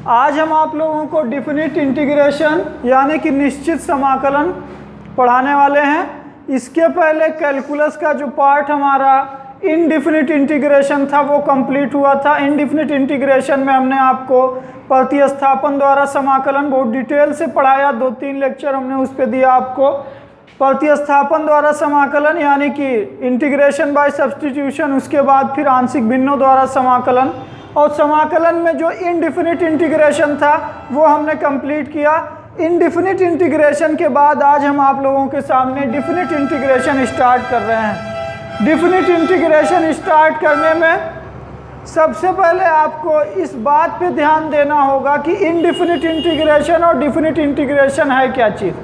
आज हम आप लोगों को डिफिनिट इंटीग्रेशन यानी कि निश्चित समाकलन पढ़ाने वाले हैं। इसके पहले कैलकुलस का जो पार्ट हमारा इनडिफिनिट इंटीग्रेशन था वो कंप्लीट हुआ था। इनडिफिनिट इंटीग्रेशन में हमने आपको प्रतिस्थापन द्वारा समाकलन बहुत डिटेल से पढ़ाया, 2-3 लेक्चर हमने उस पर दिया आपको। प्रतिस्थापन द्वारा समाकलन यानी कि इंटीग्रेशन बाय सब्स्टिट्यूशन, उसके बाद फिर आंशिक भिन्नों द्वारा समाकलन, और समाकलन में जो इनडिफिनिट इंटीग्रेशन था वो हमने कंप्लीट किया। इनडिफिनिट इंटीग्रेशन के बाद आज हम आप लोगों के सामने डिफिनिट इंटीग्रेशन स्टार्ट कर रहे हैं। डिफिनिट इंटीग्रेशन स्टार्ट करने में सबसे पहले आपको इस बात पे ध्यान देना होगा कि इनडिफिनिट इंटीग्रेशन और डिफिनिट इंटीग्रेशन है क्या चीज़।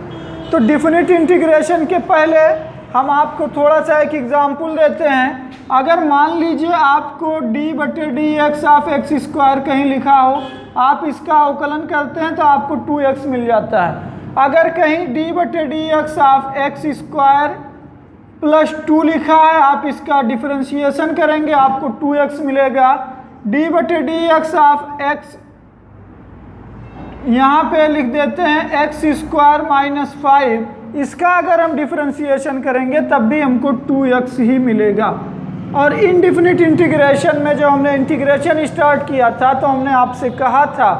तो डिफिनिट इंटीग्रेशन के पहले हम आपको थोड़ा सा एक एग्जाम्पल देते हैं। अगर मान लीजिए आपको d/dx ऑफ एक्स स्क्वायर कहीं लिखा हो, आप इसका अवकलन करते हैं तो आपको 2x मिल जाता है। अगर कहीं d/dx of x square plus 2 लिखा है, आप इसका डिफरेंशिएशन करेंगे आपको 2x मिलेगा। d/dx ऑफ x यहाँ पे लिख देते हैं एक्स स्क्वायर माइनस 5, इसका अगर हम डिफरेंशिएशन करेंगे तब भी हमको 2x ही मिलेगा। और इनडिफिनिट इंटीग्रेशन में जो हमने इंटीग्रेशन स्टार्ट किया था तो हमने आपसे कहा था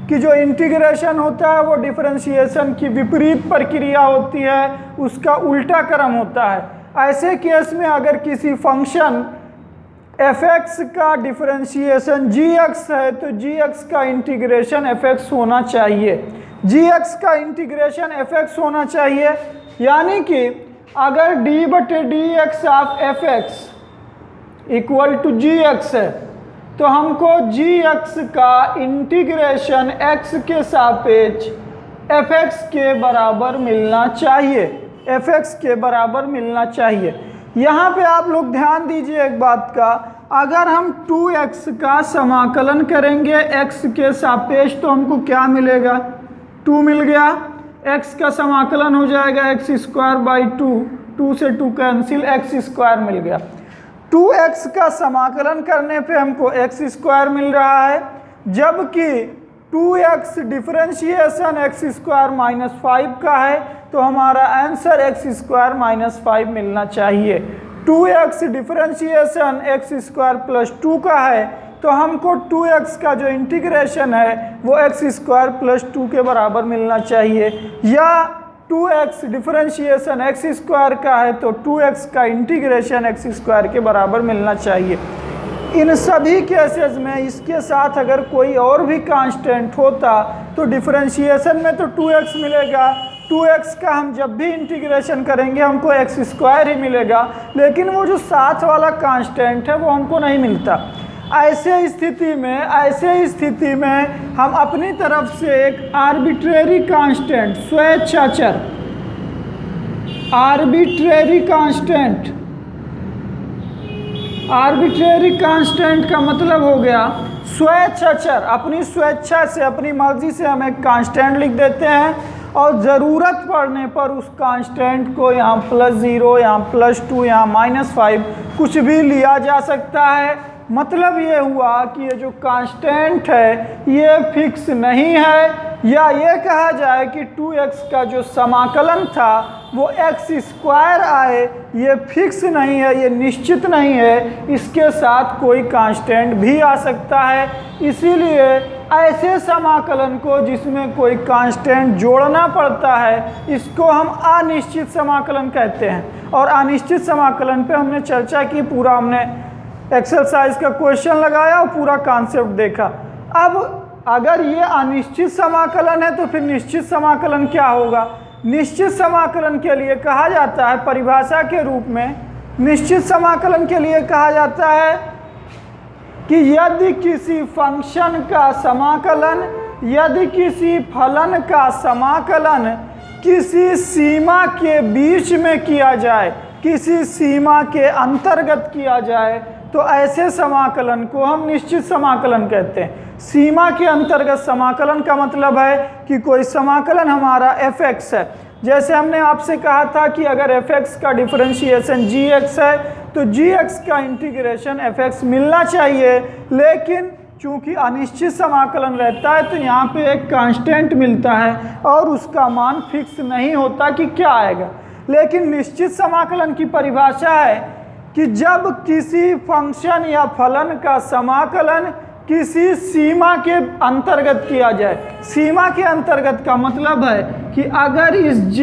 कि जो इंटीग्रेशन होता है वो डिफरेंशिएशन की विपरीत प्रक्रिया होती है, उसका उल्टा क्रम होता है। ऐसे केस में अगर किसी फंक्शन f(x) का डिफरेंशिएशन gx है तो gx का इंटीग्रेशन f(x) होना चाहिए। gx का इंटीग्रेशन f(x) होना चाहिए, यानी कि अगर d/dx of f(x) equal to gx है तो हमको gx का इंटीग्रेशन x के सापेक्ष f(x) के बराबर मिलना चाहिए, f(x) के बराबर मिलना चाहिए। यहाँ पे आप लोग ध्यान दीजिए एक बात का, अगर हम 2x का समाकलन करेंगे x के सापेक्ष तो हमको क्या मिलेगा, 2 मिल गया। x का समाकलन हो जाएगा एक्स स्क्वायर बाई 2 से 2 कैंसिल, एक्स स्क्वायर मिल गया। 2x का समाकलन करने पे हमको एक्स स्क्वायर मिल रहा है, जबकि 2x differentiation x square minus 5 का है तो हमारा आंसर एक्स स्क्वायर माइनस 5 मिलना चाहिए। 2x differentiation x square plus 2 का है तो हमको 2x का जो इंटीग्रेशन है वो एक्स स्क्वायर प्लस 2 के बराबर मिलना चाहिए, या 2x डिफरेंशिएशन एक्स स्क्वायर का है तो 2x का इंटीग्रेशन एक्स स्क्वायर के बराबर मिलना चाहिए। इन सभी केसेस में इसके साथ अगर कोई और भी कांस्टेंट होता तो डिफरेंशिएशन में तो 2x मिलेगा, 2x का हम जब भी इंटीग्रेशन करेंगे हमको एक्स स्क्वायर ही मिलेगा, लेकिन वो जो साथ वाला कांस्टेंट है वो हमको नहीं मिलता। ऐसे स्थिति में हम अपनी तरफ से एक आर्बिट्रेरी कांस्टेंट, स्वेच्छाचर आर्बिट्रेरी कांस्टेंट का मतलब हो गया स्वेच्छाचर, अपनी स्वेच्छा से अपनी मर्जी से हम एक कांस्टेंट लिख देते हैं और ज़रूरत पड़ने पर उस कांस्टेंट को यहाँ +0, यहाँ +2, यहाँ -5 कुछ भी लिया जा सकता है। मतलब ये हुआ कि ये जो कांस्टेंट है ये फिक्स नहीं है, या ये कहा जाए कि 2x का जो समाकलन था वो एक्स स्क्वायर आए, ये फिक्स नहीं है, ये निश्चित नहीं है, इसके साथ कोई कांस्टेंट भी आ सकता है। इसीलिए ऐसे समाकलन को जिसमें कोई कांस्टेंट जोड़ना पड़ता है इसको हम अनिश्चित समाकलन कहते हैं। और अनिश्चित समाकलन पे हमने चर्चा की, पूरा हमने एक्सरसाइज का क्वेश्चन लगाया और पूरा कॉन्सेप्ट देखा। अब अगर ये अनिश्चित समाकलन है तो फिर निश्चित समाकलन क्या होगा। निश्चित समाकलन के लिए कहा जाता है, परिभाषा के रूप में निश्चित समाकलन के लिए कहा जाता है कि यदि किसी फंक्शन का समाकलन, यदि किसी फलन का समाकलन किसी सीमा के बीच में किया जाए, किसी सीमा के अंतर्गत किया जाए तो ऐसे समाकलन को हम निश्चित समाकलन कहते हैं। सीमा के अंतर्गत समाकलन का मतलब है कि कोई समाकलन हमारा f(x) है, जैसे हमने आपसे कहा था कि अगर f(x) का डिफरेंशिएशन gx है तो gx का इंटीग्रेशन f(x) मिलना चाहिए, लेकिन चूंकि अनिश्चित समाकलन रहता है तो यहाँ पे एक कांस्टेंट मिलता है और उसका मान फिक्स नहीं होता कि क्या आएगा। लेकिन निश्चित समाकलन की परिभाषा है कि जब किसी फंक्शन या फलन का समाकलन किसी सीमा के अंतर्गत किया जाए। सीमा के अंतर्गत का मतलब है कि अगर इस g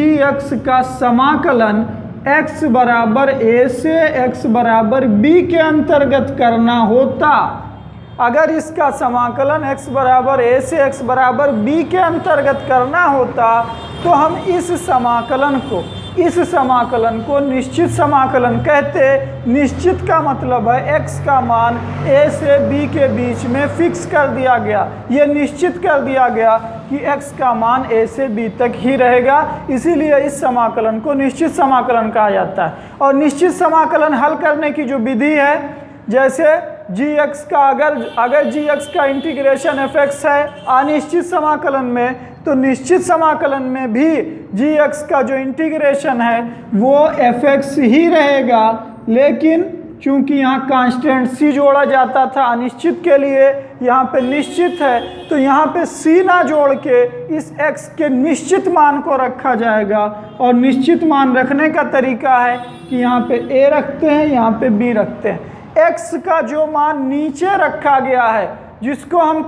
का समाकलन x बराबर a से x बराबर b के अंतर्गत करना होता, अगर इसका समाकलन x बराबर a से x बराबर b के अंतर्गत करना होता तो हम इस समाकलन को निश्चित समाकलन कहते। निश्चित का मतलब है x का मान a से b के बीच में फिक्स कर दिया गया, ये निश्चित कर दिया गया कि x का मान a से b तक ही रहेगा, इसीलिए इस समाकलन को निश्चित समाकलन कहा जाता है। और निश्चित समाकलन हल करने की जो विधि है, जैसे gx का अगर gx का इंटीग्रेशन fx है अनिश्चित समाकलन में, तो निश्चित समाकलन में भी gx का जो इंटीग्रेशन है वो fx ही रहेगा। लेकिन चूंकि यहाँ कांस्टेंट c जोड़ा जाता था अनिश्चित के लिए, यहाँ पे निश्चित है तो यहाँ पे c ना जोड़ के इस x के निश्चित मान को रखा जाएगा। और निश्चित मान रखने का तरीका है कि यहाँ पे a रखते हैं, यहाँ पे b रखते हैं। x का जो मान नीचे रखा गया है जिसको हम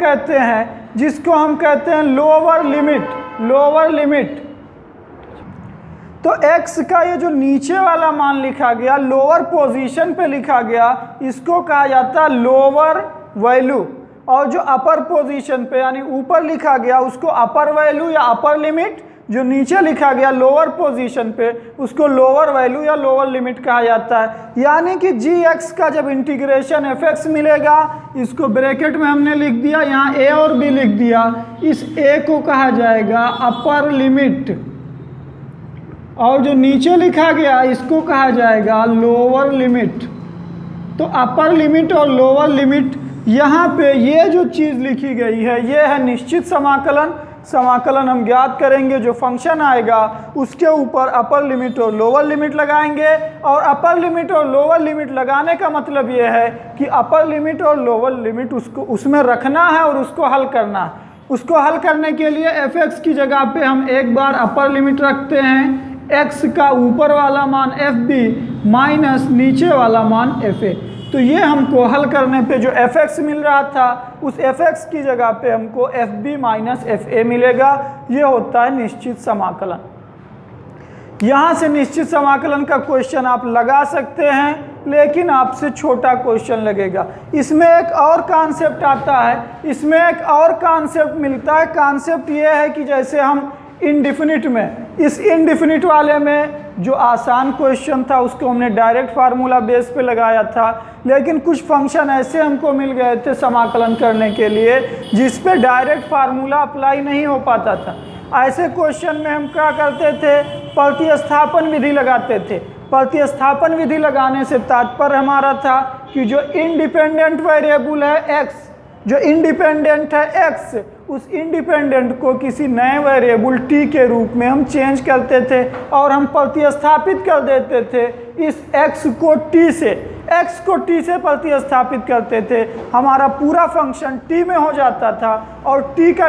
कहते हैं लोअर लिमिट, तो x का ये जो नीचे वाला मान लिखा गया, लोअर पोजीशन पे लिखा गया, इसको कहा जाता है लोअर वैल्यू। और जो अपर पोजीशन पे यानी ऊपर लिखा गया उसको अपर वैल्यू या अपर लिमिट, जो नीचे लिखा गया लोअर पोजीशन पे उसको लोअर वैल्यू या लोअर लिमिट कहा जाता है। यानी कि gx का जब इंटीग्रेशन fx मिलेगा, इसको ब्रैकेट में हमने लिख दिया, यहाँ a और b लिख दिया, इस a को कहा जाएगा अपर लिमिट और जो नीचे लिखा गया इसको कहा जाएगा लोअर लिमिट। तो अपर लिमिट और लोअर लिमिट, यहाँ पे ये जो चीज़ लिखी गई है ये है निश्चित समाकलन हम ज्ञात करेंगे, जो फंक्शन आएगा उसके ऊपर अपर लिमिट और लोअर लिमिट लगाएंगे। और अपर लिमिट और लोअर लिमिट लगाने का मतलब ये है कि अपर लिमिट और लोअर लिमिट उसमें रखना है और उसको हल करना है। उसको हल करने के लिए fx की जगह पे हम एक बार अपर लिमिट रखते हैं, x का ऊपर वाला मान fb माइनस नीचे वाला मान fa। तो ये हमको हल करने पे जो fx मिल रहा था उस fx की जगह पे हमको fb माइनस fa मिलेगा। ये होता है निश्चित समाकलन। यहाँ से निश्चित समाकलन का क्वेश्चन आप लगा सकते हैं, लेकिन आपसे छोटा क्वेश्चन लगेगा। इसमें एक और कॉन्सेप्ट आता है, इसमें एक और कॉन्सेप्ट मिलता है। कॉन्सेप्ट ये है कि जैसे हम इनडिफिनिट में, इस इनडिफिनिट वाले में जो आसान क्वेश्चन था उसको हमने डायरेक्ट फार्मूला बेस पे लगाया था, लेकिन कुछ फंक्शन ऐसे हमको मिल गए थे समाकलन करने के लिए जिस पे डायरेक्ट फार्मूला अप्लाई नहीं हो पाता था। ऐसे क्वेश्चन में हम क्या करते थे, प्रतिस्थापन विधि लगाते थे। प्रतिस्थापन विधि लगाने से तात्पर्य हमारा था कि जो इंडिपेंडेंट वेरिएबल है x, जो इंडिपेंडेंट है x, उस इंडिपेंडेंट को किसी नए वेरिएबल t के रूप में हम चेंज करते थे और हम प्रतिस्थापित कर देते थे इस x को t से प्रतिस्थापित करते थे। हमारा पूरा फंक्शन t में हो जाता था और t का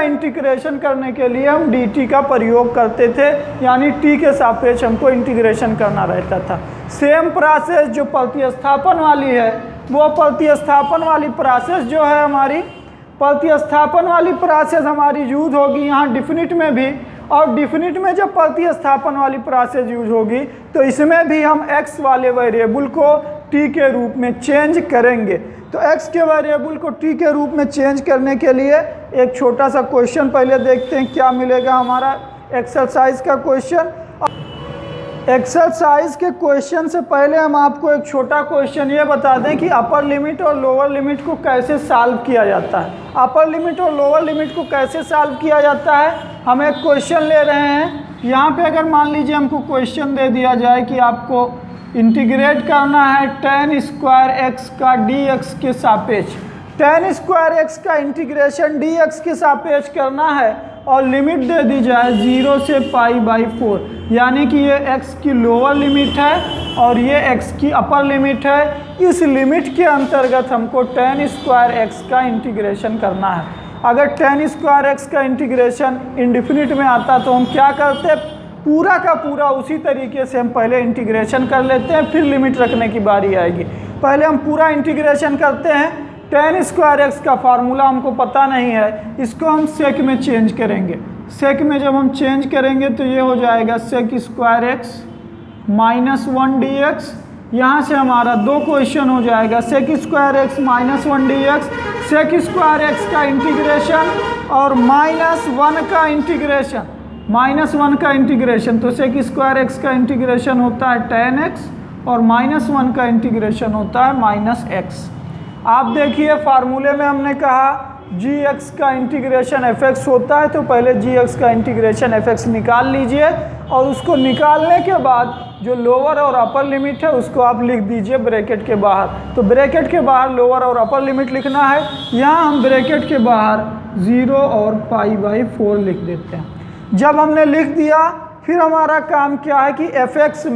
इंटीग्रेशन करने के लिए हम dt का प्रयोग करते थे, यानी t के सापेक्ष हमको इंटीग्रेशन करना रहता था। सेम प्रोसेस जो प्रतिस्थापन वाली है, वो प्रतिस्थापन वाली प्रोसेस जो है हमारी, प्रतिस्थापन वाली प्रोसेस हमारी यूज होगी यहाँ डिफिनिट में भी। और डिफिनिट में जब प्रतिस्थापन वाली प्रोसेस यूज होगी तो इसमें भी हम x वाले वेरिएबल को t के रूप में चेंज करेंगे। तो x के वेरिएबल को t के रूप में चेंज करने के लिए एक छोटा सा क्वेश्चन पहले देखते हैं क्या मिलेगा हमारा एक्सरसाइज का क्वेश्चन। एक्सरसाइज के क्वेश्चन से पहले हम आपको एक छोटा क्वेश्चन ये बता दें कि अपर लिमिट और लोअर लिमिट को कैसे सॉल्व किया जाता है। अपर लिमिट और लोअर लिमिट को कैसे सॉल्व किया जाता है, हम एक क्वेश्चन ले रहे हैं। यहाँ पे अगर मान लीजिए हमको क्वेश्चन दे दिया जाए कि आपको इंटीग्रेट करना है tan स्क्वायर x का dx के सापेक्ष, tan स्क्वायर x का इंटीग्रेशन dx के सापेक्ष करना है और लिमिट दे दी जाए 0 से π/4, यानी कि ये x की लोअर लिमिट है और ये x की अपर लिमिट है। इस लिमिट के अंतर्गत हमको tan स्क्वायर x का इंटीग्रेशन करना है। अगर tan स्क्वायर x का इंटीग्रेशन इंडिफिनिट में आता तो हम क्या करते, पूरा का पूरा उसी तरीके से हम पहले इंटीग्रेशन कर लेते हैं, फिर लिमिट रखने की बारी आएगी। पहले हम पूरा इंटीग्रेशन करते हैं। tan स्क्वायर x का फार्मूला हमको पता नहीं है, इसको हम सेक में चेंज करेंगे। सेक में जब हम चेंज करेंगे तो ये हो जाएगा sec square x minus 1 dx। यहाँ से हमारा दो क्वेश्चन हो जाएगा, sec square x minus 1 dx, sec square x का इंटीग्रेशन और -1 का इंटीग्रेशन, -1 का इंटीग्रेशन। तो सेक स्क्वायर x का इंटीग्रेशन होता है tan x और -1 का इंटीग्रेशन होता है -x। आप देखिए फार्मूले में हमने कहा gx का इंटीग्रेशन fx होता है, तो पहले gx का इंटीग्रेशन fx निकाल लीजिए और उसको निकालने के बाद जो लोअर और अपर लिमिट है उसको आप लिख दीजिए ब्रैकेट के बाहर। तो ब्रैकेट के बाहर लोअर और अपर लिमिट लिखना है। यहाँ हम ब्रैकेट के बाहर 0 और π/4 लिख देते हैं। जब हमने लिख दिया फिर हमारा काम क्या है कि fx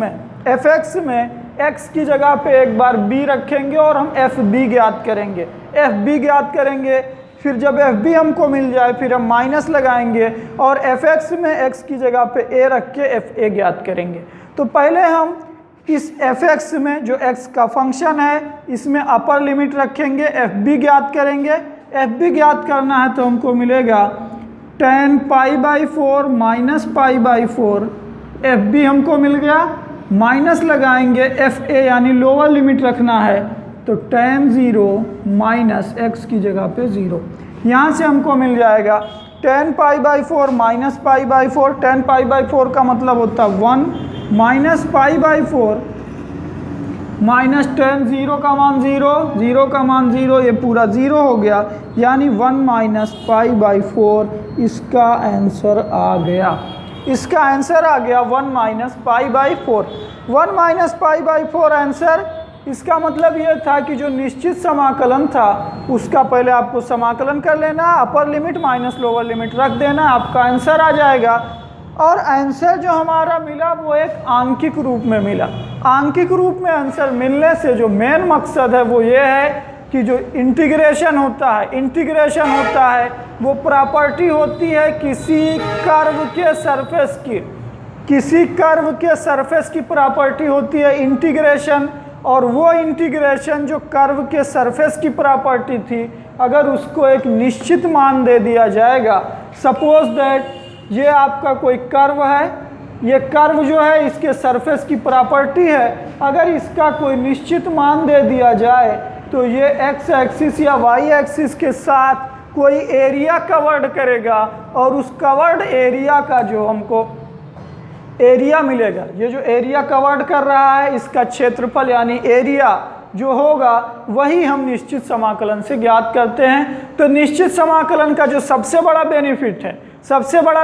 में x की जगह पे एक बार b रखेंगे और हम fb ज्ञात करेंगे। fb ज्ञात करेंगे, फिर जब fb हमको मिल जाए फिर हम माइनस लगाएंगे और fx में x की जगह पे a रख के fa ज्ञात करेंगे। तो पहले हम इस fx में जो x का फंक्शन है इसमें अपर लिमिट रखेंगे, fb ज्ञात करेंगे। fb ज्ञात करना है तो हमको मिलेगा tan π/4 माइनस π/4, fb हमको मिल गया। माइनस लगाएंगे fa यानी लोअर लिमिट रखना है, तो tan 0 माइनस x की जगह पे 0। यहाँ से हमको मिल जाएगा tan π/4 माइनस π/4, tan π/4 का मतलब होता है 1 माइनस π/4 माइनस tan 0 का मान 0, 0 का मान 0, ये पूरा 0 हो गया, यानी 1 माइनस π/4 इसका आंसर आ गया। इसका आंसर आ गया 1 माइनस π/4। 1 minus π/4 answer. इसका मतलब ये था कि जो निश्चित समाकलन था उसका पहले आपको समाकलन कर लेना, upper limit minus lower limit रख देना, आपका आंसर आ जाएगा। और आंसर जो हमारा मिला वो एक आंकिक रूप में मिला। आंकिक रूप में आंसर मिलने से जो मेन मकसद है वो ये है कि जो इंटीग्रेशन होता है वो प्रॉपर्टी होती है किसी कर्व के सरफेस की, किसी कर्व के सरफेस की प्रॉपर्टी होती है इंटीग्रेशन। और वो इंटीग्रेशन जो कर्व के सरफेस की प्रॉपर्टी थी, अगर उसको एक निश्चित मान दे दिया जाएगा, सपोज दैट ये आपका कोई कर्व है, ये कर्व जो है इसके सरफेस की प्रॉपर्टी है, अगर इसका कोई निश्चित मान दे दिया जाए तो ये x एक्सिस या y एक्सिस के साथ कोई एरिया कवर्ड करेगा और उस कवर्ड एरिया का जो हमको एरिया मिलेगा, ये जो एरिया कवर्ड कर रहा है इसका क्षेत्रफल यानी एरिया जो होगा वही हम निश्चित समाकलन से ज्ञात करते हैं। तो निश्चित समाकलन का जो सबसे बड़ा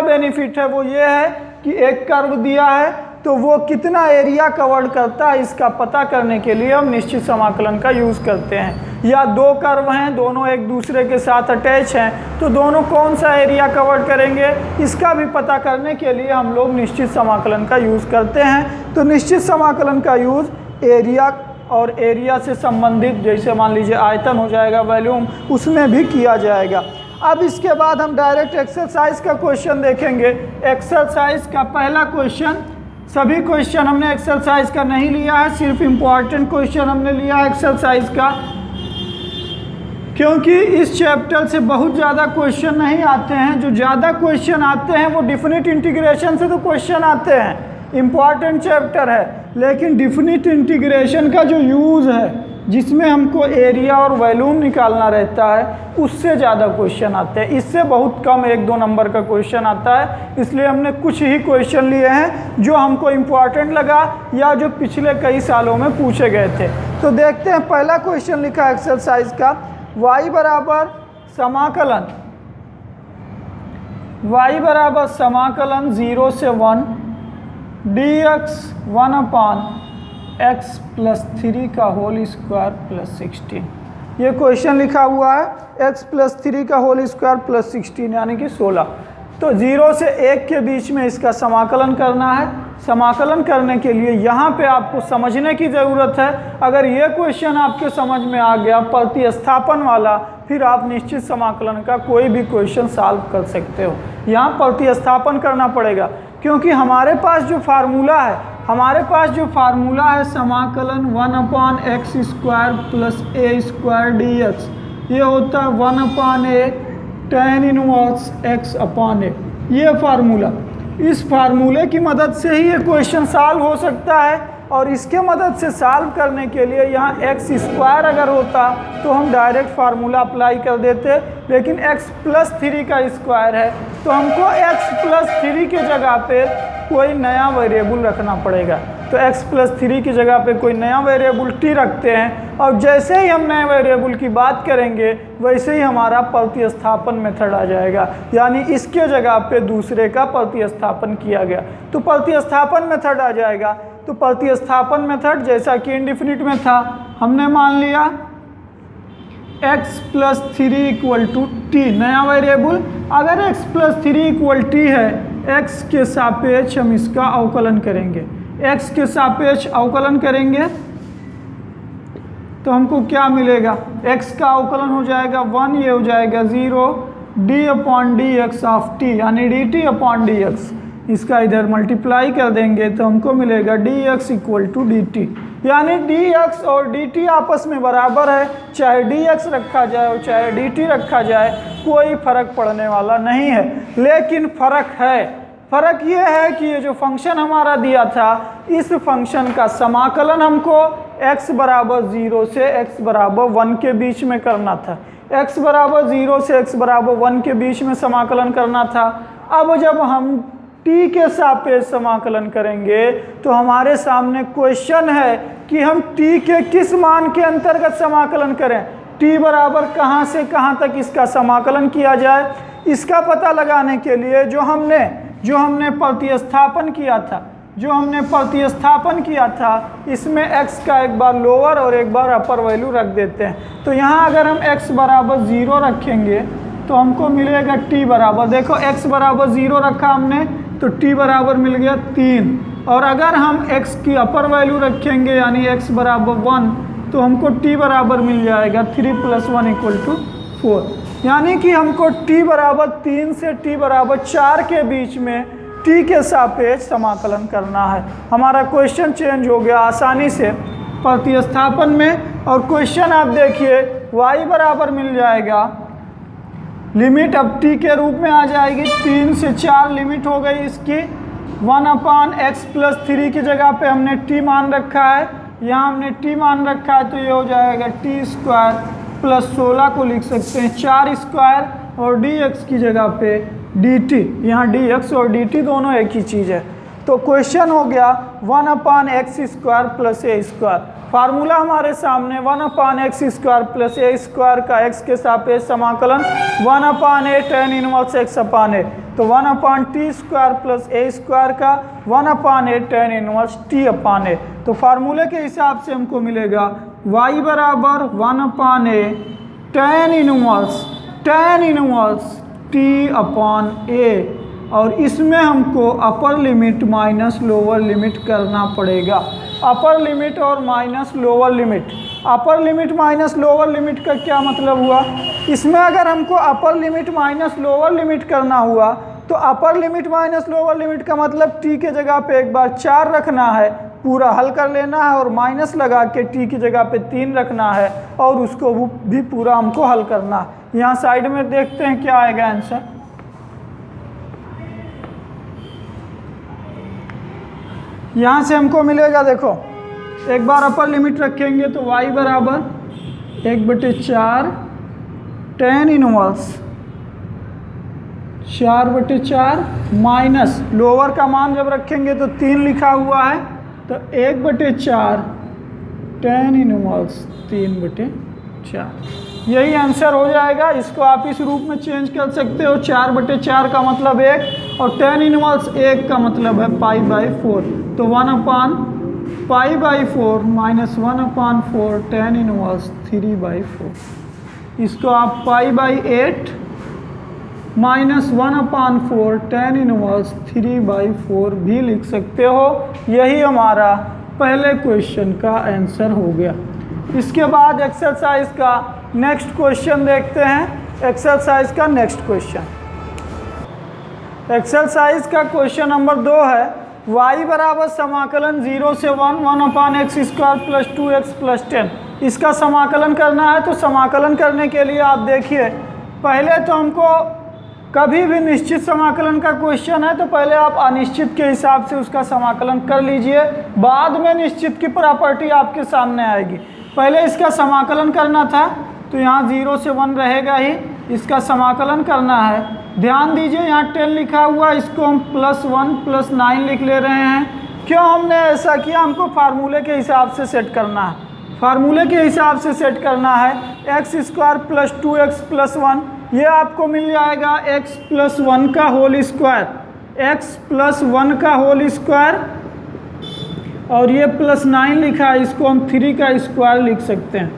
बेनिफिट है वो ये है कि एक कर्व दिया है तो वो कितना एरिया कवर्ड करता है इसका पता करने के लिए हम निश्चित समाकलन का यूज़ करते हैं। या दो कर्व हैं, दोनों एक दूसरे के साथ अटैच हैं, तो दोनों कौन सा एरिया कवर्ड करेंगे इसका भी पता करने के लिए हम लोग निश्चित समाकलन का यूज़ करते हैं। तो निश्चित समाकलन का यूज़ एरिया और एरिया से संबंधित, जैसे मान लीजिए आयतन हो जाएगा, वॉल्यूम, उसमें भी किया जाएगा। अब इसके बाद हम डायरेक्ट एक्सरसाइज का क्वेश्चन देखेंगे। एक्सरसाइज का पहला क्वेश्चन, सभी क्वेश्चन हमने एक्सरसाइज का नहीं लिया है, सिर्फ इम्पॉर्टेंट क्वेश्चन हमने लिया है एक्सरसाइज का, क्योंकि इस चैप्टर से बहुत ज़्यादा क्वेश्चन नहीं आते हैं। जो ज़्यादा क्वेश्चन आते हैं वो डिफिनिट इंटीग्रेशन से तो क्वेश्चन आते हैं, इम्पॉर्टेंट चैप्टर है, लेकिन डिफिनिट इंटीग्रेशन का जो यूज़ है जिसमें हमको एरिया और वॉल्यूम निकालना रहता है उससे ज़्यादा क्वेश्चन आते हैं। इससे बहुत कम 1-2 नंबर का क्वेश्चन आता है, इसलिए हमने कुछ ही क्वेश्चन लिए हैं जो हमको इम्पॉर्टेंट लगा या जो पिछले कई सालों में पूछे गए थे। तो देखते हैं, पहला क्वेश्चन लिखा एक्सरसाइज का, y बराबर समाकलन 0 से 1 dx 1/x + 3 का होल स्क्वायर + 16। ये क्वेश्चन लिखा हुआ है x + 3 का होल स्क्वायर + 16 यानी कि 16। तो 0 से 1 के बीच में इसका समाकलन करना है। समाकलन करने के लिए यहाँ पे आपको समझने की ज़रूरत है। अगर ये क्वेश्चन आपके समझ में आ गया प्रतिस्थापन वाला, फिर आप निश्चित समाकलन का कोई भी क्वेश्चन सॉल्व कर सकते हो। यहाँ प्रतिस्थापन करना पड़ेगा क्योंकि हमारे पास जो फार्मूला है समाकलन 1/x² प्लस a² dx, ये होता है 1/a tan इनवर्स x/a। ये फार्मूला, इस फार्मूले की मदद से ही ये क्वेश्चन सॉल्व हो सकता है। और इसके मदद से सॉल्व करने के लिए यहाँ x² अगर होता तो हम डायरेक्ट फार्मूला अप्लाई कर देते, लेकिन x+3 का स्क्वायर है तो हमको x+3 की जगह पे कोई नया वेरिएबल रखना पड़ेगा। तो x+3 की जगह पे कोई नया वेरिएबल t रखते हैं, और जैसे ही हम नए वेरिएबल की बात करेंगे वैसे ही हमारा प्रतिस्थापन मेथड आ जाएगा, यानी इसके जगह पे दूसरे का प्रतिस्थापन किया गया तो प्रतिस्थापन मेथड आ जाएगा। तो प्रतिस्थापन मेथड जैसा कि इंडिफिनिट में था, हमने मान लिया x+3 = t, नया वेरिएबल। अगर x+3 = t है, x के सापेक्ष हम इसका अवकलन करेंगे, x के सापेक्ष अवकलन करेंगे तो हमको क्या मिलेगा, x का अवकलन हो जाएगा 1, ये हो जाएगा 0, d/dx ऑफ t यानी dt/dx। इसका इधर मल्टीप्लाई कर देंगे तो हमको मिलेगा dx = dt, यानी dx और dt आपस में बराबर है। चाहे dx रखा जाए और चाहे dt रखा जाए, कोई फर्क पड़ने वाला नहीं है। लेकिन फ़र्क ये है कि ये जो फंक्शन हमारा दिया था, इस फंक्शन का समाकलन हमको x = 0 से x = 1 के बीच में करना था। x = 0 से x = 1 के बीच में समाकलन करना था। अब जब हम t के सापेक्ष समाकलन करेंगे तो हमारे सामने क्वेश्चन है कि हम t के किस मान के अंतर्गत समाकलन करें, t बराबर कहाँ से कहाँ तक इसका समाकलन किया जाए। इसका पता लगाने के लिए जो हमने प्रतिस्थापन किया था इसमें x का एक बार लोअर और एक बार अपर वैल्यू रख देते हैं। तो यहाँ अगर हम x = 0 रखेंगे तो हमको मिलेगा t बराबर, देखो x = 0 रखा हमने तो t बराबर मिल गया 3, और अगर हम x की अपर वैल्यू रखेंगे यानी x = 1 तो हमको t बराबर मिल जाएगा 3 + 1 = 4, यानी कि हमको t बराबर 3 से t बराबर 4 के बीच में t के सापेक्ष समाकलन करना है। हमारा क्वेश्चन चेंज हो गया आसानी से प्रतिस्थापन में। और क्वेश्चन आप देखिए y बराबर मिल जाएगा, लिमिट अब t के रूप में आ जाएगी, 3 से 4 लिमिट हो गई इसकी। 1/x+3 की जगह पे हमने t मान रखा है, यहाँ हमने t मान रखा है तो ये हो जाएगा t² + 16 को लिख सकते हैं 4² और dx की जगह पे dt, यहाँ dx और dt दोनों एक ही चीज़ है। तो क्वेश्चन हो गया 1/x² + a²। फार्मूला हमारे सामने 1/x² + a² का x के सापेक्ष समाकलन 1/a tan इनवर्स x/a, तो 1/t² + a² का 1/a tan इनवर्स t/a। तो फार्मूले के हिसाब से हमको मिलेगा y बराबर 1/a tan इनवर्स t/a, और इसमें हमको upper limit minus lower limit करना पड़ेगा। अपर लिमिट और minus lower limit, upper limit minus lower limit का क्या मतलब हुआ, इसमें अगर हमको upper limit minus lower limit करना हुआ तो upper limit minus lower limit का मतलब t के जगह पे एक बार 4 रखना है, पूरा हल कर लेना है, और माइनस लगा के t की जगह पे 3 रखना है और उसको भी पूरा हमको हल करना है। यहाँ साइड में देखते हैं क्या आएगा आंसर। यहाँ से हमको मिलेगा, देखो एक बार अपर लिमिट रखेंगे तो y बराबर 1/4 tan इनवर्स 4/4 माइनस लोअर का मान जब रखेंगे तो 3 लिखा हुआ है तो 1/4 tan इनवर्स 3/4, यही आंसर हो जाएगा। इसको आप इस रूप में चेंज कर सकते हो, 4/4 का मतलब 1 और tan इनवर्स 1 का मतलब है π/4, तो 1/π/4 माइनस 1/4 tan इनवर्स 3/4। इसको आप π/8 -1/4 tan इनवर्स 3/4 भी लिख सकते हो। यही हमारा पहले क्वेश्चन का आंसर हो गया। इसके बाद एक्सरसाइज का नेक्स्ट क्वेश्चन देखते हैं। एक्सरसाइज का नेक्स्ट क्वेश्चन, एक्सरसाइज का क्वेश्चन नंबर 2 है y बराबर समाकलन 0 से 1/x² + 2x + 10। इसका समाकलन करना है। तो समाकलन करने के लिए आप देखिए, पहले तो हमको कभी भी निश्चित समाकलन का क्वेश्चन है तो पहले आप अनिश्चित के हिसाब से उसका समाकलन कर लीजिए, बाद में निश्चित की प्रॉपर्टी आपके सामने आएगी। पहले इसका समाकलन करना था तो यहाँ 0 से 1 रहेगा ही, इसका समाकलन करना है। ध्यान दीजिए यहाँ 10 लिखा हुआ, इसको हम +1 + 9 लिख ले रहे हैं। क्यों हमने ऐसा किया? हमको फार्मूले के हिसाब से सेट करना है। फार्मूले के हिसाब से सेट करना है। x² + 2x + 1 ये आपको मिल जाएगा x + 1 का होल स्क्वायर, x + 1 का होल स्क्वायर, और ये +9 लिखा है, इसको हम 3 का स्क्वायर लिख सकते हैं।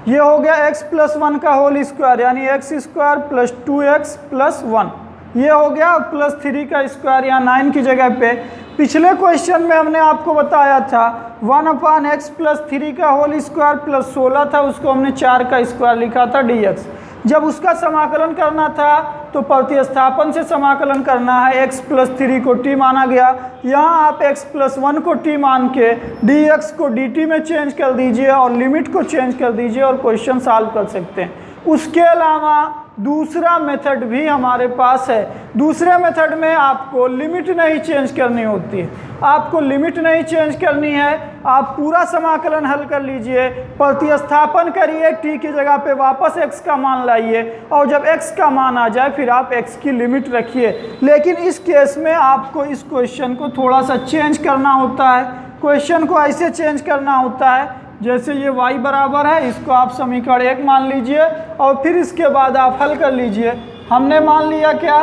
ये हो गया x + 1 का होल स्क्वायर यानी x² + 2x + 1, ये हो गया +3 का स्क्वायर यहाँ 9 की जगह पे। पिछले क्वेश्चन में हमने आपको बताया था 1/x + 3 का होल स्क्वायर + 16 था, उसको हमने 4 का स्क्वायर लिखा था dx। जब उसका समाकलन करना था तो प्रतिस्थापन से समाकलन करना है। x + 3 को t माना गया, यहाँ आप x + 1 को t मान के dx को dt में चेंज कर दीजिए और लिमिट को चेंज कर दीजिए और क्वेश्चन सॉल्व कर सकते हैं। उसके अलावा दूसरा मेथड भी हमारे पास है। दूसरे मेथड में आपको लिमिट नहीं चेंज करनी होती है, आपको लिमिट नहीं चेंज करनी है। आप पूरा समाकलन हल कर लीजिए, प्रतिस्थापन करिए, t की जगह पे वापस x का मान लाइए और जब x का मान आ जाए फिर आप x की लिमिट रखिए। लेकिन इस केस में आपको इस क्वेश्चन को थोड़ा सा चेंज करना होता है। क्वेश्चन को ऐसे चेंज करना होता है जैसे ये y बराबर है, इसको आप समीकरण 1 मान लीजिए और फिर इसके बाद आप हल कर लीजिए। हमने मान लिया क्या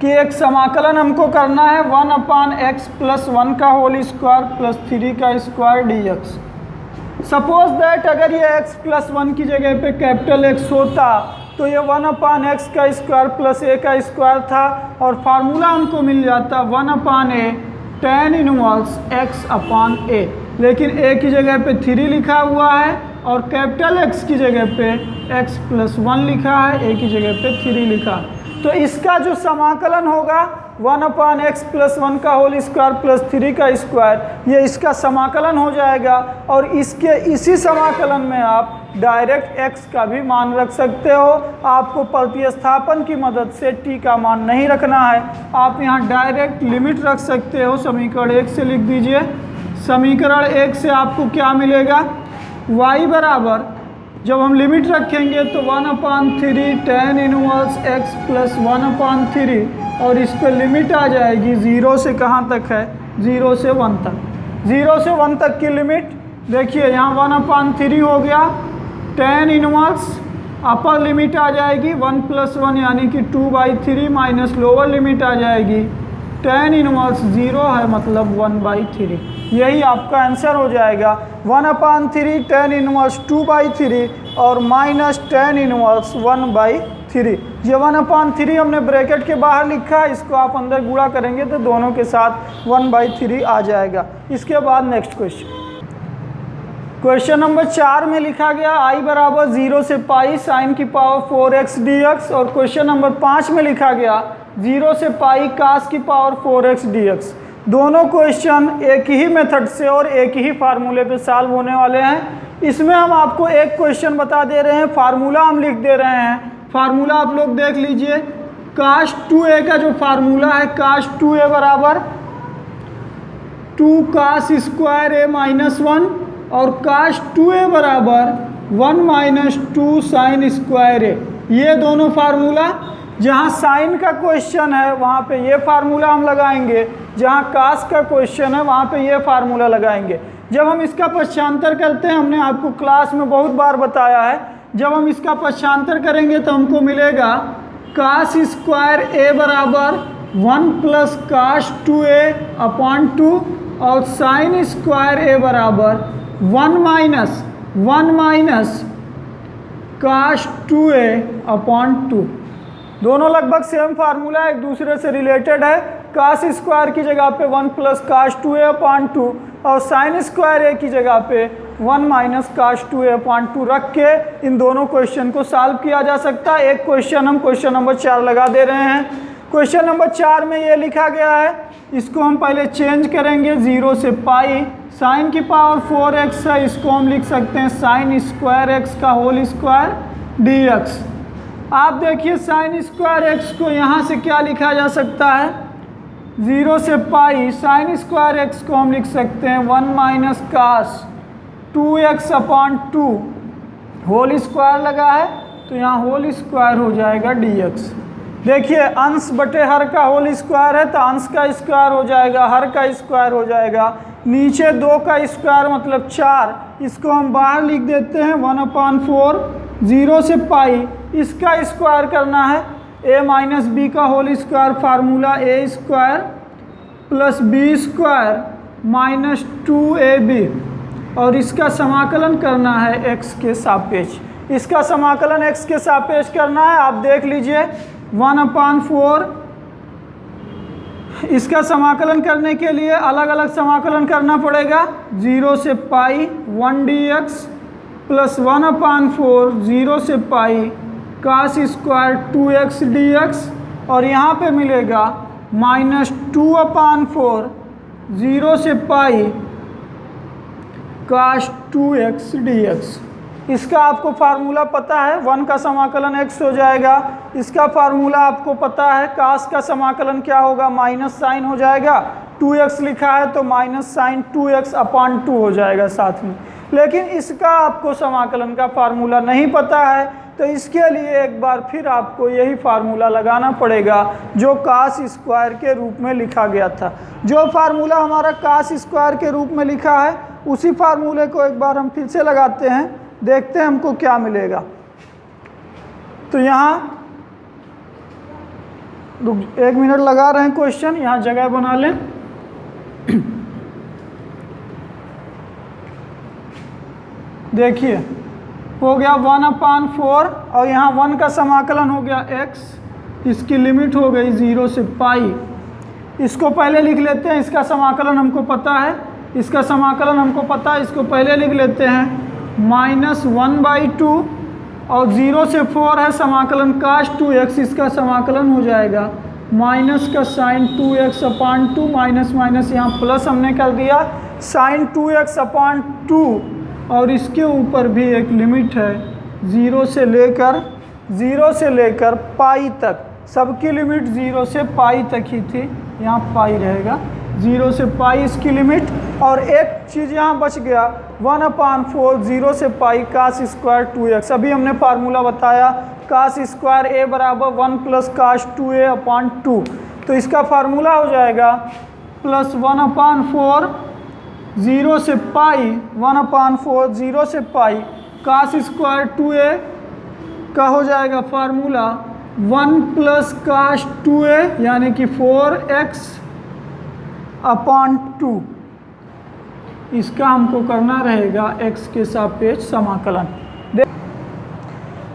कि एक समाकलन हमको करना है 1/x + 1 का होल स्क्वायर + 3 का स्क्वायर dx। सपोज दैट अगर ये x + 1 की जगह पे कैपिटल X होता तो ये 1/x का स्क्वायर + a का स्क्वायर था और फार्मूला हमको मिल जाता 1/a tan इनवर्स x/a। लेकिन a की जगह पे 3 लिखा हुआ है और कैपिटल X की जगह पे x + 1 लिखा है, a की जगह पे 3 लिखा। तो इसका जो समाकलन होगा 1/x + 1 का होल स्क्वायर + 3 का स्क्वायर, ये इसका समाकलन हो जाएगा और इसके इसी समाकलन में आप डायरेक्ट x का भी मान रख सकते हो। आपको प्रतिस्थापन की मदद से t का मान नहीं रखना है, आप यहाँ डायरेक्ट लिमिट रख सकते हो। समीकरण 1 से लिख दीजिए। समीकरण 1 से आपको क्या मिलेगा? y बराबर जब हम लिमिट रखेंगे तो 1/3 tan इनवर्स x + 1/3 और इस पर लिमिट आ जाएगी 0 से कहाँ तक है? 0 से 1 तक। 0 से 1 तक की लिमिट देखिए, यहाँ 1/3 हो गया, tan इनवर्स अपर लिमिट आ जाएगी 1 + 1 यानी कि 2/3 माइनस लोअर लिमिट आ जाएगी tan इनवर्स 0 है मतलब 1/3। यही आपका आंसर हो जाएगा 1/3 tan इनवर्स 2/3 और माइनस tan इनवर्स 1/3। ये 1/3 हमने ब्रैकेट के बाहर लिखा है, इसको आप अंदर गुणा करेंगे तो दोनों के साथ 1/3 आ जाएगा। इसके बाद नेक्स्ट क्वेश्चन, क्वेश्चन नंबर 4 में लिखा गया i बराबर 0 से पाई sin की पावर 4x dx और क्वेश्चन नंबर 5 में लिखा गया 0 से पाई cos की पावर 4x dx। दोनों क्वेश्चन एक ही मेथड से और एक ही फार्मूले पे सॉल्व होने वाले हैं। इसमें हम आपको एक क्वेश्चन बता दे रहे हैं, फार्मूला हम लिख दे रहे हैं। फार्मूला आप लोग देख लीजिए, cos 2a का जो फार्मूला है cos 2a बराबर 2 cos स्क्वायर a माइनस 1 और cos 2a बराबर 1 - 2 sin स्क्वायर a। ये दोनों फार्मूला, जहाँ साइन का क्वेश्चन है वहाँ पे ये फार्मूला हम लगाएंगे, जहाँ कास का क्वेश्चन है वहाँ पे ये फार्मूला लगाएंगे। जब हम इसका पक्षांतर करते हैं, हमने आपको क्लास में बहुत बार बताया है, जब हम इसका पक्षांतर करेंगे तो हमको मिलेगा cos स्क्वायर a बराबर 1 + cos 2a/2 और sin स्क्वायर a बराबर 1 - cos 2a/2। दोनों लगभग सेम फार्मूला एक दूसरे से रिलेटेड है। कास स्क्वायर की जगह पे 1 प्लस काश 2a/2 और साइन स्क्वायर ए की जगह पे 1 माइनस काश 2a/2 रख के इन दोनों क्वेश्चन को सॉल्व किया जा सकता है। एक क्वेश्चन हम क्वेश्चन नंबर 4 लगा दे रहे हैं। क्वेश्चन नंबर 4 में ये लिखा गया है, इसको हम पहले चेंज करेंगे 0 से पाई। साइन की पावर 4x है, इसको हम लिख सकते हैं साइन स्क्वायर एक्स का होल स्क्वायर dx। आप देखिए साइन स्क्वायर एक्स को यहाँ से क्या लिखा जा सकता है, 0 से पाई साइन स्क्वायर एक्स को हम लिख सकते हैं 1 minus cos 2x/2 whole square लगा है तो यहाँ होल स्क्वायर हो जाएगा dx। देखिए अंश बटे हर का होल स्क्वायर है तो अंश का स्क्वायर हो जाएगा, हर का स्क्वायर हो जाएगा, नीचे 2 का स्क्वायर मतलब 4, इसको हम बाहर लिख देते हैं 1/4। 0 से पाई इसका स्क्वायर करना है, a माइनस बी का whole square formula a square plus B square minus 2ab और इसका समाकलन करना है x के सापेक्ष। इसका समाकलन x के सापेक्ष करना है, आप देख लीजिए 1/4। इसका समाकलन करने के लिए अलग अलग समाकलन करना पड़ेगा। 0 से पाई 1 dx प्लस 1/4 0 से पाई कास स्क्वायर 2x dx और यहाँ पे मिलेगा माइनस 2/4 0 से पाई काश 2x dx। इसका आपको फार्मूला पता है, 1 का समाकलन x हो जाएगा। इसका फार्मूला आपको पता है, कास का समाकलन क्या होगा, माइनस साइन हो जाएगा, 2x लिखा है तो माइनस साइन 2x/2 हो जाएगा साथ में। लेकिन इसका आपको समाकलन का फार्मूला नहीं पता है तो इसके लिए एक बार फिर आपको यही फार्मूला लगाना पड़ेगा जो कास स्क्वायर के रूप में लिखा गया था। जो फार्मूला हमारा कास स्क्वायर के रूप में लिखा है उसी फार्मूले को एक बार हम फिर से लगाते हैं, देखते हैं हमको क्या मिलेगा। तो यहाँ 1 मिनट लगा रहे हैं क्वेश्चन, यहाँ जगह बना लें। देखिए हो गया 1/4 और यहाँ 1 का समाकलन हो गया x, इसकी लिमिट हो गई 0 से पाई। इसको पहले लिख लेते हैं, इसका समाकलन हमको पता है, इसका समाकलन हमको पता है, इसको पहले लिख लेते हैं माइनस 1/2 और 0 से 4 है समाकलन काश 2x, इसका समाकलन हो जाएगा माइनस का साइन 2x/2 माइनस माइनस यहाँ प्लस हमने कर दिया साइन 2x/2 और इसके ऊपर भी एक लिमिट है 0 से लेकर पाई तक, सबकी लिमिट 0 से पाई तक ही थी, यहाँ पाई रहेगा 0 से पाई इसकी लिमिट। और एक चीज़ यहाँ बच गया 1/4 0 से पाई कास स्क्वायर 2x। अभी हमने फार्मूला बताया कास स्क्वायर a बराबर 1 प्लस काश 2a/2, तो इसका फार्मूला हो जाएगा प्लस 1/4 0 से पाई 1/4 0 से पाई कास स्क्वायर 2a का हो जाएगा फार्मूला 1 प्लस काश 2a यानी कि 4x/2। इसका हमको करना रहेगा x के सापेक्ष समाकलन।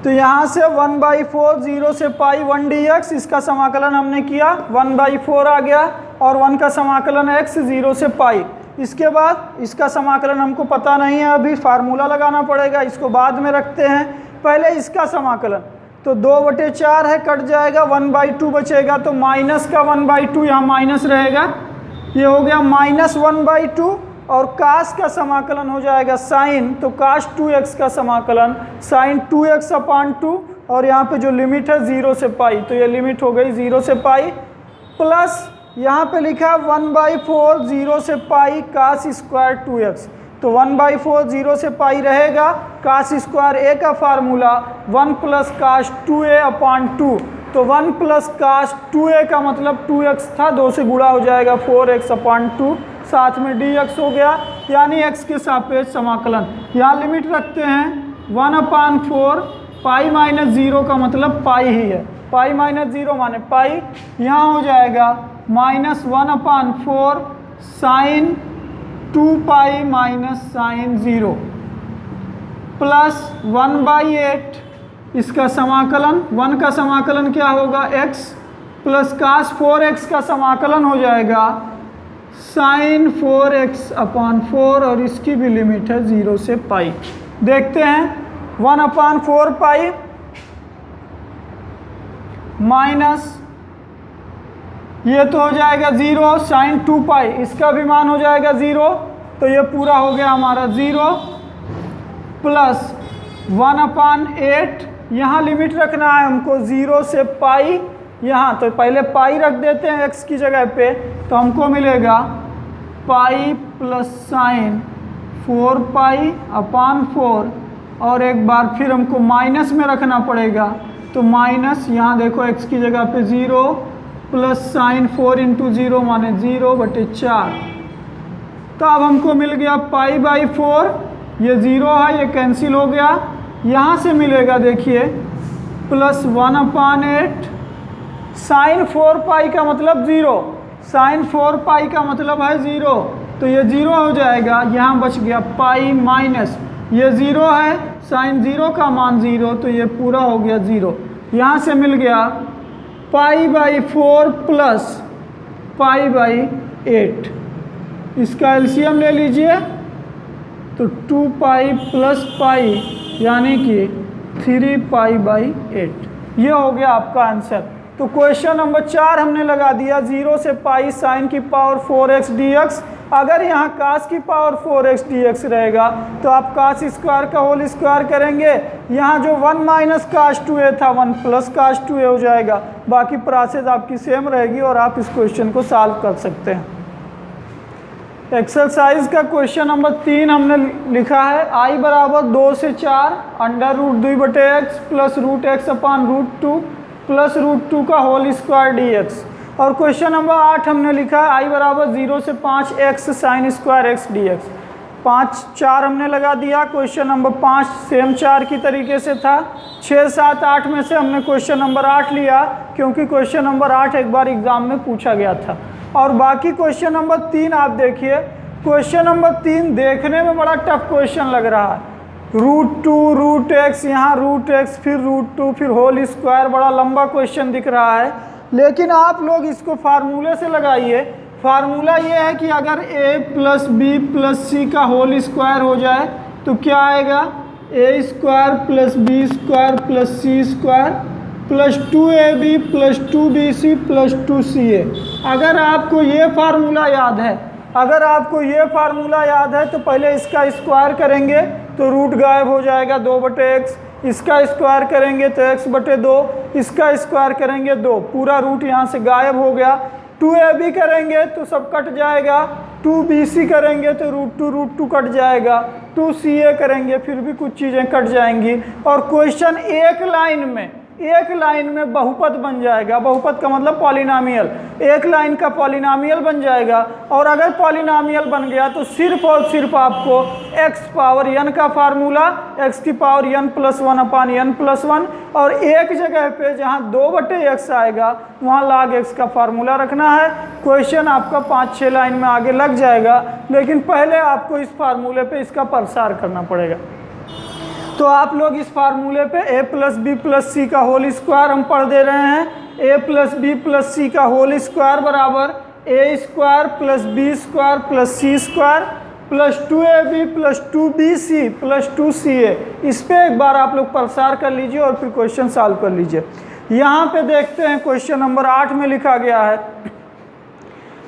तो यहाँ से 1/4 0 से पाई 1 dx, इसका समाकलन हमने किया 1/4 आ गया और 1 का समाकलन x 0 से पाई। इसके बाद इसका समाकलन हमको पता नहीं है, अभी फार्मूला लगाना पड़ेगा, इसको बाद में रखते हैं। पहले इसका समाकलन तो 2/4 है, कट जाएगा 1/2 बचेगा तो माइनस का 1/2 यहाँ माइनस रहेगा, ये हो गया माइनस 1/2 और कास का समाकलन हो जाएगा साइन, तो काश 2x का समाकलन साइन 2x/2 और यहाँ पे जो लिमिट है 0 से पाई, तो ये लिमिट हो गई 0 से पाई प्लस यहाँ पे लिखा 1/4 0 से पाई कास स्क्वायर 2x, तो 1/4 0 से पाई रहेगा, कास स्क्वायर a का फार्मूला 1 प्लस काश 2a/2, तो 1 प्लस काश 2a का मतलब 2x था, 2 से गुणा हो जाएगा 4x/2, साथ में dx हो गया, यानी x के सापेक्ष समाकलन। यहाँ लिमिट रखते हैं 1/4 पाई माइनस 0 का मतलब पाई ही है, पाई माइनस 0 माने पाई, यहाँ हो जाएगा minus 1/4 sine 2 pi minus sine 0 plus 1/8 इसका समाकलन 1 का समाकलन क्या होगा x प्लस कास 4x का समाकलन हो जाएगा साइन 4x अपान 4 और इसकी भी लिमिट है 0 से पाई। देखते हैं 1 अपान 4 पाई माइनस ये तो हो जाएगा 0 साइन 2 पाई, इसका भी मान हो जाएगा 0, तो ये पूरा हो गया हमारा 0 प्लस 1 अपान 8, यहाँ लिमिट रखना है हमको 0 से पाई, यहाँ तो पहले पाई रख देते हैं x की जगह पे, तो हमको मिलेगा पाई प्लस साइन 4 पाई अपान 4 और एक बार फिर हमको माइनस में रखना पड़ेगा, तो माइनस यहाँ देखो x की जगह पे 0 प्लस साइन 4 इंटू 0 माने 0/4। तो अब हमको मिल गया पाई बाई 4, ये 0 है ये कैंसिल हो गया, यहाँ से मिलेगा देखिए प्लस 1 अपान 8 साइन 4 पाई का मतलब 0, साइन 4 पाई का मतलब है 0, तो ये 0 हो जाएगा, यहाँ बच गया पाई माइनस ये 0 है साइन 0 का मान 0, तो ये पूरा हो गया 0। यहाँ से मिल गया pi by 4 plus pi by 8, इसका एलसीएम ले लीजिए तो 2 पाई प्लस पाई यानी कि 3 पाई बाई 8, ये हो गया आपका आंसर। तो क्वेश्चन नंबर 4 हमने लगा दिया 0 से पाई साइन की पावर 4x dx। अगर यहाँ कास की पावर 4x dx रहेगा तो आप कास स्क्वायर का होल स्क्वायर करेंगे, यहाँ जो 1 माइनस कास 2a था 1 प्लस कास 2a हो जाएगा, बाकी प्रोसेस आपकी सेम रहेगी और आप इस क्वेश्चन को सॉल्व कर सकते हैं। एक्सरसाइज का क्वेश्चन नंबर 3 हमने लिखा है i बराबर 2 से 4 under root 2/x plus root X upon root 2 plus root 2 का होल स्क्वायर dx। और क्वेश्चन नंबर 8 हमने लिखा है i बराबर 0 से 5x sine square x dx। 5 4 हमने लगा दिया। क्वेश्चन नंबर 5 सेम 4 की तरीके से था। 6 7 8 में से हमने क्वेश्चन नंबर 8 लिया क्योंकि क्वेश्चन नंबर 8 एक बार एग्जाम में पूछा गया था। और बाकी क्वेश्चन नंबर 3 आप देखिए, क्वेश्चन नंबर 3 देखने में बड़ा टफ क्वेश्चन लग रहा है। रूट 2 रूट एक्स, यहाँ रूट एक्स फिर रूट 2 फिर होल स्क्वायर, बड़ा लंबा क्वेश्चन दिख रहा है। लेकिन आप लोग इसको फार्मूले से लगाइए। फार्मूला ये है कि अगर a plus B plus C का होल स्क्वायर हो जाए तो क्या आएगा, a square plus B square plus C square plus 2ab plus 2bc plus 2ca। अगर आपको ये फार्मूला याद है, अगर आपको ये फार्मूला याद है तो पहले इसका स्क्वायर करेंगे तो रूट गायब हो जाएगा 2/x, इसका स्क्वायर करेंगे तो x/2, इसका स्क्वायर करेंगे 2, पूरा रूट यहाँ से गायब हो गया। 2ab करेंगे तो सब कट जाएगा, 2bc करेंगे तो रूट 2 कट जाएगा, 2ca करेंगे फिर भी कुछ चीज़ें कट जाएंगी और क्वेश्चन एक लाइन में बहुपद बन जाएगा। बहुपद का मतलब पॉलिनॉमियल, एक लाइन का पॉलिनॉमियल बन जाएगा। और अगर पॉलिनॉमियल बन गया तो सिर्फ और सिर्फ आपको x पावर n का फार्मूला x की पावर n प्लस 1 अपान n प्लस 1 और एक जगह पे जहाँ 2/x आएगा वहाँ log x का फार्मूला रखना है। क्वेश्चन आपका 5-6 लाइन में आगे लग जाएगा, लेकिन पहले आपको इस फार्मूले पे इसका प्रसार करना पड़ेगा। तो आप लोग इस फार्मूले पे a plus B plus C का होल स्क्वायर हम पढ़ दे रहे हैं। a plus B plus C का होल स्क्वायर बराबर a square plus B square plus C square plus 2ab plus 2bc plus 2ca। इस पर एक बार आप लोग प्रसार कर लीजिए और फिर क्वेश्चन सॉल्व कर लीजिए। यहाँ पे देखते हैं क्वेश्चन नंबर 8 में लिखा गया है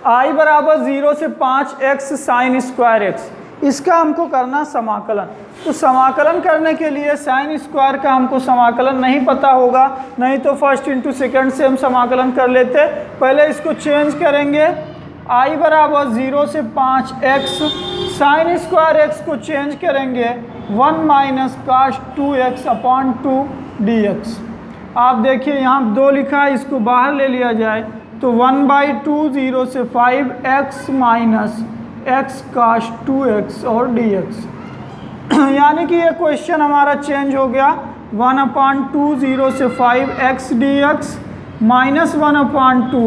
i बराबर 0 से 5x साइन स्क्वायर x। इसका हमको करना समाकलन। तो समाकलन करने के लिए साइन स्क्वायर का हमको समाकलन नहीं पता होगा, नहीं तो फर्स्ट इंटू सेकेंड से हम समाकलन कर लेते। पहले इसको चेंज करेंगे, i बराबर 0 से 5x साइन स्क्वायर x को चेंज करेंगे 1 माइनस काश 2x अपान 2 dx। आप देखिए यहाँ 2 लिखा है, इसको बाहर ले लिया जाए तो 1/2 0 से 5x माइनस x काश 2x और dx। यानी कि ये क्वेश्चन हमारा चेंज हो गया 1/2 0 से 5x dx माइनस 1/2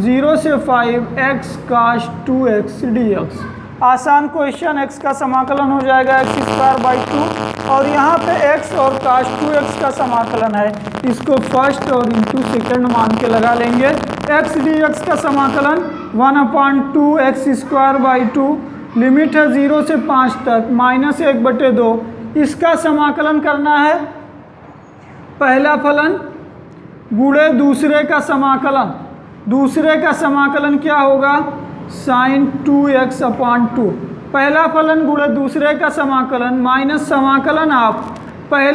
0 से 5x काश 2x dx। आसान क्वेश्चन, x का समाकलन हो जाएगा x² बाई 2 और यहाँ पे x और cos 2x का समाकलन है, इसको फर्स्ट और इंटू सेकेंड मान के लगा लेंगे। x dx का समाकलन 1/2x²/2, लिमिट है 0 से 5 तक, -1/2। इसका समाकलन करना है, पहला फलन गुणे दूसरे का समाकलन। दूसरे का समाकलन क्या होगा, sin 2x/2। पहला फलन गुणे दूसरे का समाकलन माइनस समाकलन आप पहले